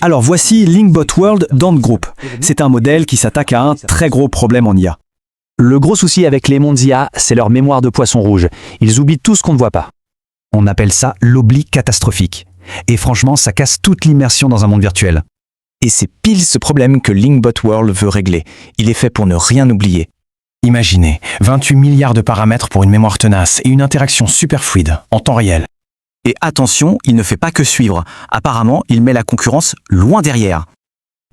Alors voici Linkbot World d'Ant Group. C'est un modèle qui s'attaque à un très gros problème en IA. Le gros souci avec les mondes IA, c'est leur mémoire de poisson rouge. Ils oublient tout ce qu'on ne voit pas. On appelle ça l'oubli catastrophique. Et franchement, ça casse toute l'immersion dans un monde virtuel. Et c'est pile ce problème que Linkbot World veut régler. Il est fait pour ne rien oublier. Imaginez, 28 milliards de paramètres pour une mémoire tenace et une interaction super fluide, en temps réel. Et attention, il ne fait pas que suivre. Apparemment, il met la concurrence loin derrière.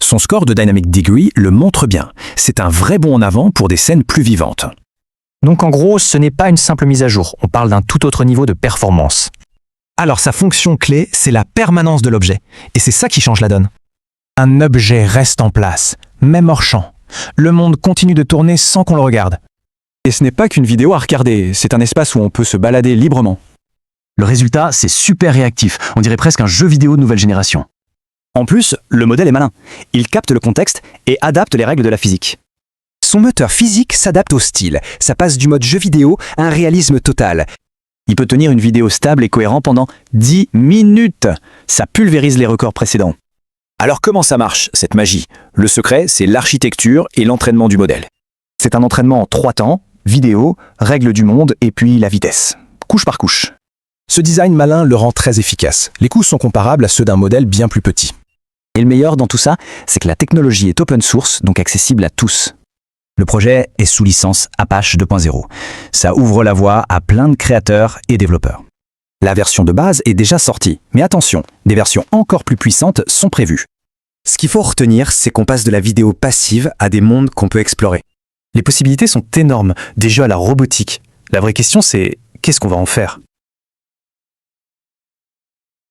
Son score de Dynamic Degree le montre bien. C'est un vrai bond en avant pour des scènes plus vivantes. Donc en gros, ce n'est pas une simple mise à jour. On parle d'un tout autre niveau de performance. Alors sa fonction clé, c'est la permanence de l'objet. Et c'est ça qui change la donne. Un objet reste en place, même hors champ. Le monde continue de tourner sans qu'on le regarde. Et ce n'est pas qu'une vidéo à regarder, c'est un espace où on peut se balader librement. Le résultat, c'est super réactif. On dirait presque un jeu vidéo de nouvelle génération. En plus, le modèle est malin. Il capte le contexte et adapte les règles de la physique. Son moteur physique s'adapte au style. Ça passe du mode jeu vidéo à un réalisme total. Il peut tenir une vidéo stable et cohérente pendant 10 minutes. Ça pulvérise les records précédents. Alors comment ça marche, cette magie? Le secret, c'est l'architecture et l'entraînement du modèle. C'est un entraînement en 3 temps, vidéo, règles du monde et puis la vitesse. Couche par couche. Ce design malin le rend très efficace. Les coûts sont comparables à ceux d'un modèle bien plus petit. Et le meilleur dans tout ça, c'est que la technologie est open source, donc accessible à tous. Le projet est sous licence Apache 2.0. Ça ouvre la voie à plein de créateurs et développeurs. La version de base est déjà sortie, mais attention, des versions encore plus puissantes sont prévues. Ce qu'il faut retenir, c'est qu'on passe de la vidéo passive à des mondes qu'on peut explorer. Les possibilités sont énormes, des jeux à la robotique. La vraie question, c'est qu'est-ce qu'on va en faire?